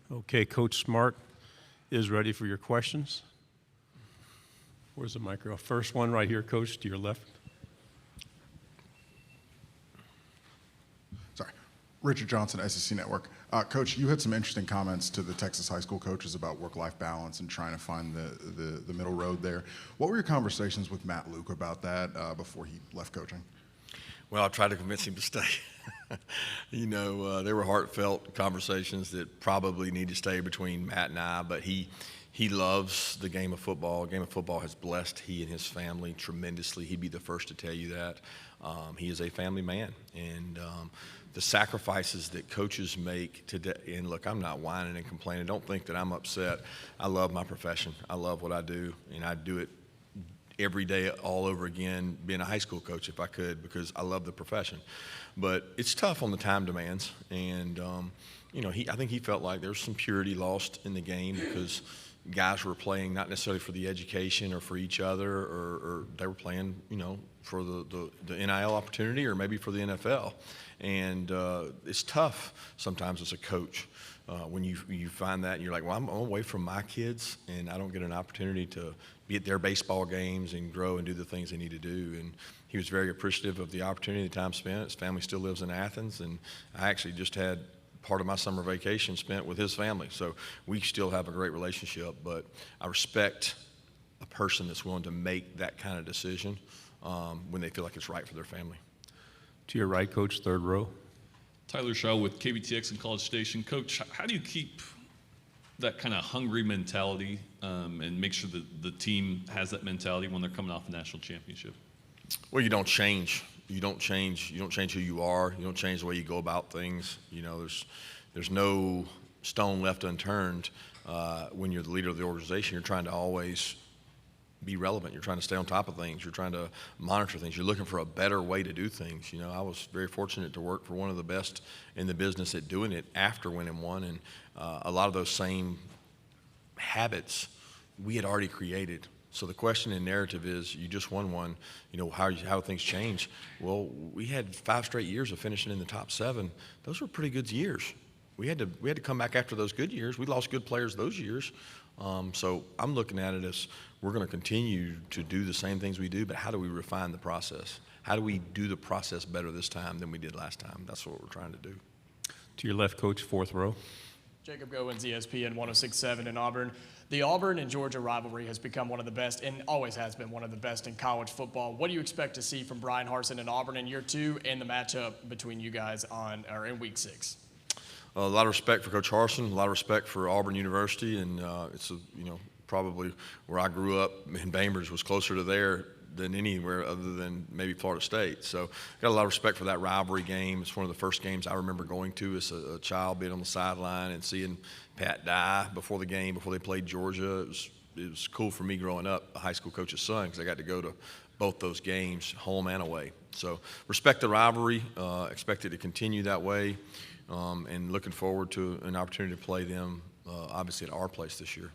Okay, Coach Smart is ready for your questions. Where's the microphone? First one right here, Coach, to your left. Sorry. Richard Johnson, SEC Network. Coach, you had some interesting comments to the Texas high school coaches about work-life balance and trying to find the middle road there. What were your conversations with Matt Luke about that before he left coaching? Well, I tried to convince him to stay. There were heartfelt conversations that probably need to stay between Matt and I, but he loves the game of football. The game of football has blessed he and his family tremendously. He'd be the first to tell you that. He is a family man, and the sacrifices that coaches make today, and look, I'm not whining and complaining. Don't think that I'm upset. I love my profession. I love what I do, and I do it every day all over again, being a high school coach if I could, because I love the profession. But it's tough on the time demands, and I think he felt like there was some purity lost in the game because guys were playing not necessarily for the education or for each other, or they were playing, for the NIL opportunity or maybe for the NFL. And it's tough sometimes as a coach when you find that and you're like, well, I'm away from my kids and I don't get an opportunity to be at their baseball games and grow and do the things they need to do. And he was very appreciative of the opportunity, the time spent. His family still lives in Athens, and I actually just had part of my summer vacation spent with his family. So we still have a great relationship, but I respect a person that's willing to make that kind of decision when they feel like it's right for their family. To your right, Coach, third row. Tyler Shaw with KBTX and College Station. Coach, how do you keep that kind of hungry mentality and make sure that the team has that mentality when they're coming off a national championship? Well, you don't change. You don't change who you are. You don't change the way you go about things. There's no stone left unturned when you're the leader of the organization. You're trying to always be relevant. You're trying to stay on top of things. You're trying to monitor things. You're looking for a better way to do things. I was very fortunate to work for one of the best in the business at doing it after winning one, and a lot of those same habits we had already created. So the question and narrative is, you just won one, how things change. Well, we had 5 straight years of finishing in the top 7. Those were pretty good years. We had to come back after those good years. We lost good players those years. So I'm looking at it as we're going to continue to do the same things we do, but how do we refine the process? How do we do the process better this time than we did last time? That's what we're trying to do. To your left, Coach, fourth row. Jacob Goins, ESPN 106.7 in Auburn. The Auburn and Georgia rivalry has become one of the best and always has been one of the best in college football. What do you expect to see from Brian Harsin and Auburn in year 2 and the matchup between you guys in week 6? A lot of respect for Coach Harsin, a lot of respect for Auburn University, and it's probably where I grew up in Bainbridge was closer to there than anywhere other than maybe Florida State. So got a lot of respect for that rivalry game. It's one of the first games I remember going to as a child, being on the sideline and seeing Pat die before the game, before they played Georgia. It was cool for me growing up, a high school coach's son, because I got to go to both those games, home and away. So respect the rivalry, expect it to continue that way, and looking forward to an opportunity to play them, obviously, at our place this year.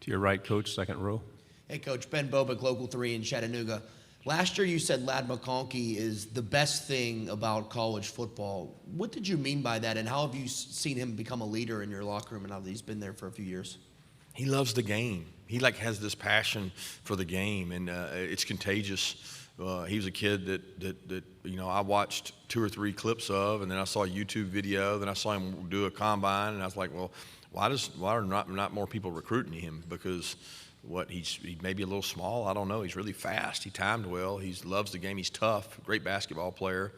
To your right, Coach, second row. Hey, Coach, Ben Bobick, Local 3 in Chattanooga. Last year you said Lad McConkey is the best thing about college football. What did you mean by that, and how have you seen him become a leader in your locker room and now that he's been there for a few years? He loves the game. He has this passion for the game, and it's contagious. He was a kid that I watched 2 or 3 clips of, and then I saw a YouTube video, then I saw him do a combine, and I was like, well, why are not more people recruiting him? Because he may be a little small, I don't know. He's really fast. He timed well. He loves the game. He's tough, great basketball player.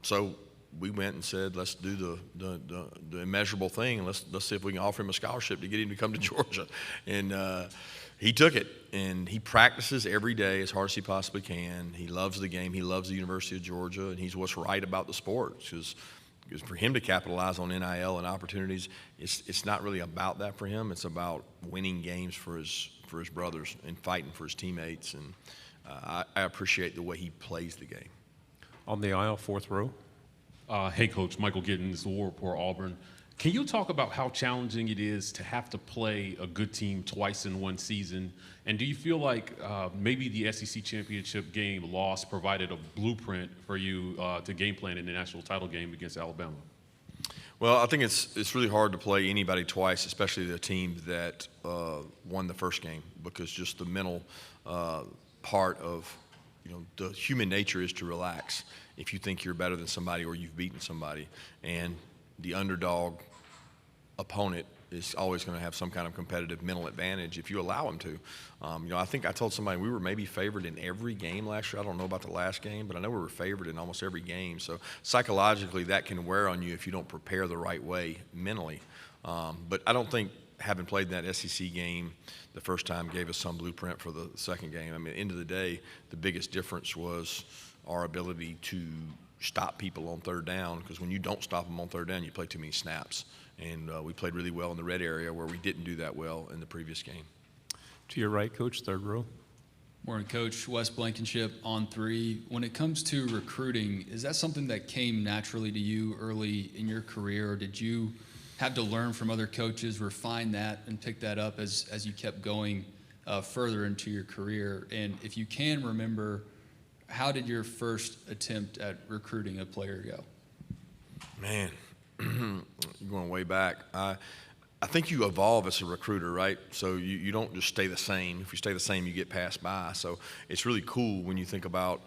So we went and said, let's do the immeasurable thing, and let's see if we can offer him a scholarship to get him to come to Georgia. And he took it, and he practices every day as hard as he possibly can. He loves the game. He loves the University of Georgia, and he's what's right about the sport. Because for him to capitalize on NIL and opportunities, it's not really about that for him. It's about winning games for his brothers and fighting for his teammates. And I appreciate the way he plays the game. On the aisle, fourth row. Hey, Coach, Michael Giddens, the War Report, Auburn. Can you talk about how challenging it is to have to play a good team twice in one season? And do you feel like maybe the SEC championship game loss provided a blueprint for you to game plan in the national title game against Alabama? Well, I think it's really hard to play anybody twice, especially the team that won the first game, because just the mental part of, the human nature is to relax if you think you're better than somebody or you've beaten somebody. And the underdog opponent is always going to have some kind of competitive mental advantage if you allow them to. I think I told somebody we were maybe favored in every game last year. I don't know about the last game, but I know we were favored in almost every game. So psychologically, that can wear on you if you don't prepare the right way mentally. But I don't think having played that SEC game the first time gave us some blueprint for the second game. I mean, at the end of the day, the biggest difference was our ability to stop people on third down, because when you don't stop them on third down, you play too many snaps. And we played really well in the red area where we didn't do that well in the previous game. To your right, Coach, third row. Morning, Coach. Wes Blankenship on 3. When it comes to recruiting, is that something that came naturally to you early in your career, or did you have to learn from other coaches, refine that, and pick that up as you kept going further into your career? And if you can remember, how did your first attempt at recruiting a player go? Man, you're going way back. I think you evolve as a recruiter, right? So you don't just stay the same. If you stay the same, you get passed by. So it's really cool when you think about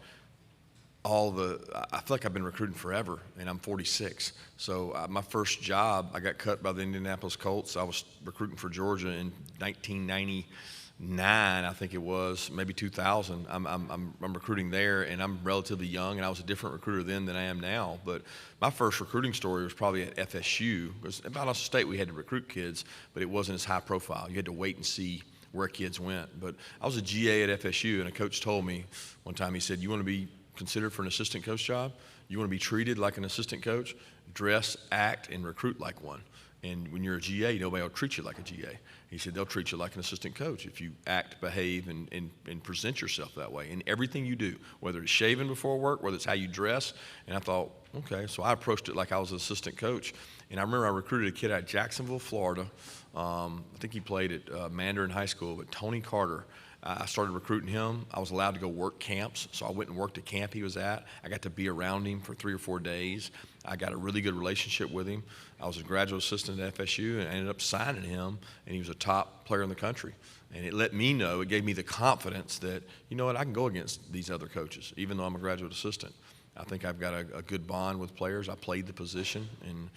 I feel like I've been recruiting forever, and I'm 46. So my first job, I got cut by the Indianapolis Colts. I was recruiting for Georgia in 1999, I think it was, maybe 2000. I'm recruiting there, and I'm relatively young, and I was a different recruiter then than I am now. But my first recruiting story was probably at FSU. Because at Valdosta State, we had to recruit kids, but it wasn't as high profile. You had to wait and see where kids went. But I was a GA at FSU, and a coach told me one time, he said, "You want to be considered for an assistant coach job? You want to be treated like an assistant coach? Dress, act, and recruit like one. And when you're a GA, nobody will treat you like a GA." He said, "They'll treat you like an assistant coach if you act, behave, and present yourself that way in everything you do, whether it's shaving before work, whether it's how you dress." And I thought, okay, so I approached it like I was an assistant coach. And I remember I recruited a kid out of Jacksonville, Florida. I think he played at Mandarin High School, but Tony Carter. I started recruiting him. I was allowed to go work camps, so I went and worked at camp he was at. I got to be around him for 3 or 4 days. I got a really good relationship with him. I was a graduate assistant at FSU, and I ended up signing him, and he was a top player in the country. And it let me know, it gave me the confidence that, you know what, I can go against these other coaches, even though I'm a graduate assistant. I think I've got a good bond with players. I played the position, and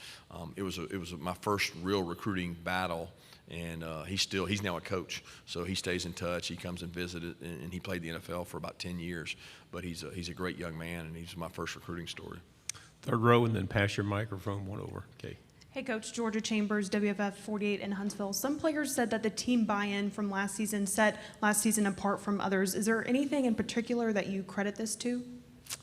it was my first real recruiting battle. And he's now a coach, so he stays in touch. He comes and visited, and he played the NFL for about 10 years. But he's a great young man, and he's my first recruiting story. Third row, and then pass your microphone one over. Okay. Hey, Coach. Georgia Chambers, WFF 48 in Huntsville. Some players said that the team buy-in from last season set last season apart from others. Is there anything in particular that you credit this to?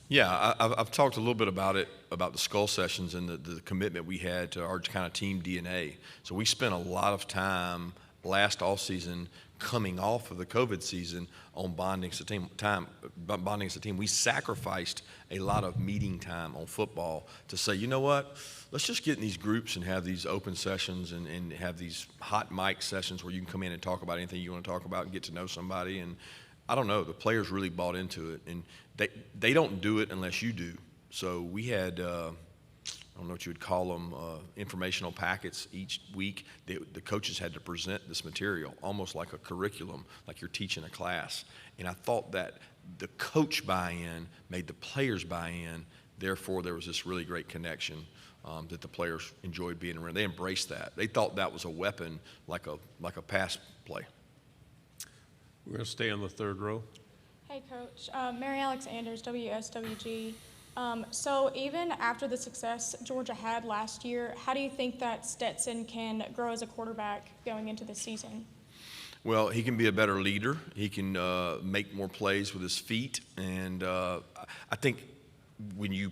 Yeah, I've talked a little bit about it, about the skull sessions and the commitment we had to our kind of team DNA. So we spent a lot of time last offseason coming off of the COVID season on bonding as a team. We sacrificed a lot of meeting time on football to say, you know what, let's just get in these groups and have these open sessions and have these hot mic sessions where you can come in and talk about anything you want to talk about and get to know somebody. And I don't know, the players really bought into it, and they don't do it unless you do. So we had, I don't know what you would call them, informational packets each week. The coaches had to present this material, almost like a curriculum, like you're teaching a class. And I thought that the coach buy-in made the players buy-in, therefore there was this really great connection that the players enjoyed being around. They embraced that. They thought that was a weapon, like a pass play. We're going to stay on the third row. Hey, Coach. Mary Alex Anders, WSWG. So even after the success Georgia had last year, how do you think that Stetson can grow as a quarterback going into the season? Well, he can be a better leader. He can make more plays with his feet. And I think when you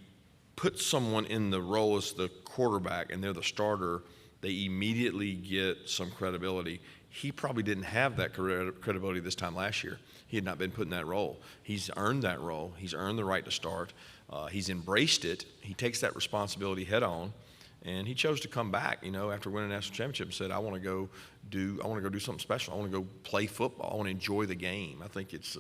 put someone in the role as the quarterback and they're the starter, they immediately get some credibility. He probably didn't have that credibility this time last year. He had not been put in that role. He's earned that role. He's earned the right to start. He's embraced it. He takes that responsibility head on, and he chose to come back, after winning a national championship and said, I want to go do something special. I want to go play football. I want to enjoy the game. I think it's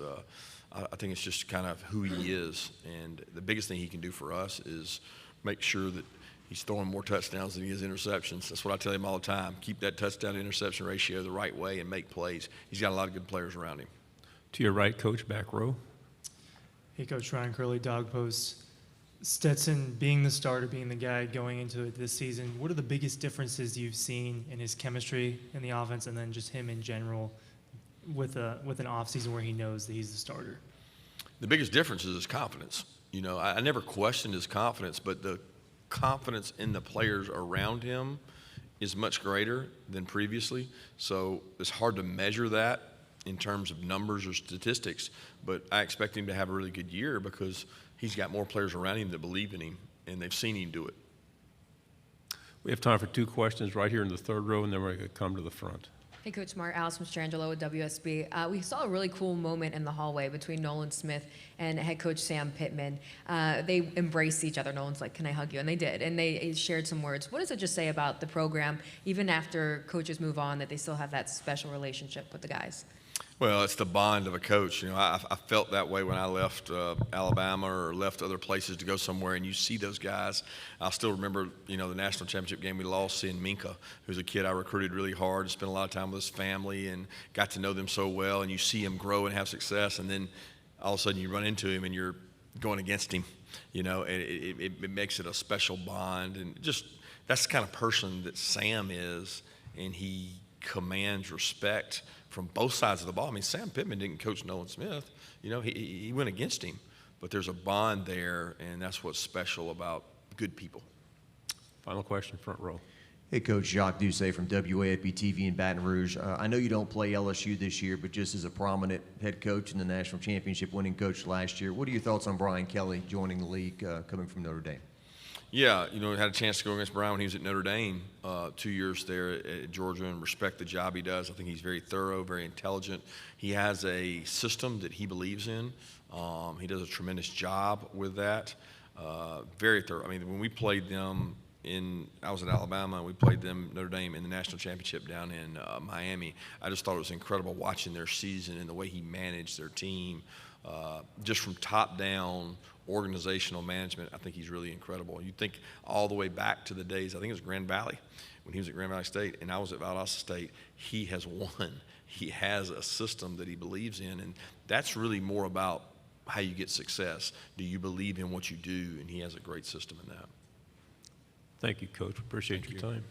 just kind of who he is. And the biggest thing he can do for us is make sure that He's throwing more touchdowns than he is interceptions. That's what I tell him all the time. Keep that touchdown to interception ratio the right way and make plays. He's got a lot of good players around him. To your right, Coach, back row. Hey, Coach Ryan Curley, Dog Post. Stetson being the starter, being the guy going into it this season, what are the biggest differences you've seen in his chemistry in the offense and then just him in general with an offseason where he knows that he's the starter? The biggest difference is his confidence. You know, I never questioned his confidence, but the confidence in the players around him is much greater than previously. So it's hard to measure that in terms of numbers or statistics, but I expect him to have a really good year because he's got more players around him that believe in him, and they've seen him do it. We have time for 2 questions right here in the third row, and then we're going to come to the front. Hey, Coach Mark, Alice Mastrangelo with WSB. We saw a really cool moment in the hallway between Nolan Smith and head coach Sam Pittman. They embraced each other. Nolan's like, "Can I hug you?" And they did, and they shared some words. What does it just say about the program, even after coaches move on, that they still have that special relationship with the guys? Well, it's the bond of a coach. You know, I felt that way when I left Alabama or left other places to go somewhere, and you see those guys. I still remember, you know, the national championship game we lost, seeing Minka, who's a kid I recruited really hard and spent a lot of time with his family and got to know them so well, and you see him grow and have success, and then all of a sudden you run into him and you're going against him. You know, it makes it a special bond, and just that's the kind of person that Sam is, and he commands respect from both sides of the ball. I mean, Sam Pittman didn't coach Nolan Smith. You know, he went against him. But there's a bond there, and that's what's special about good people. Final question, front row. Hey, Coach, Jacques Doucet from WAFB TV in Baton Rouge. I know you don't play LSU this year, but just as a prominent head coach and the national championship winning coach last year, what are your thoughts on Brian Kelly joining the league coming from Notre Dame? Yeah, you know, I had a chance to go against Brian when he was at Notre Dame 2 years there at Georgia, and respect the job he does. I think he's very thorough, very intelligent. He has a system that he believes in. He does a tremendous job with that. Very thorough. I mean, when we played them I was at Alabama, and we played them, Notre Dame, in the national championship down in Miami. I just thought it was incredible watching their season and the way he managed their team. Just from top down, organizational management, I think he's really incredible. You think all the way back to the days, I think it was Grand Valley, when he was at Grand Valley State and I was at Valdosta State, he has won. He has a system that he believes in, and that's really more about how you get success. Do you believe in what you do? And he has a great system in that. Thank you, Coach. Appreciate your time.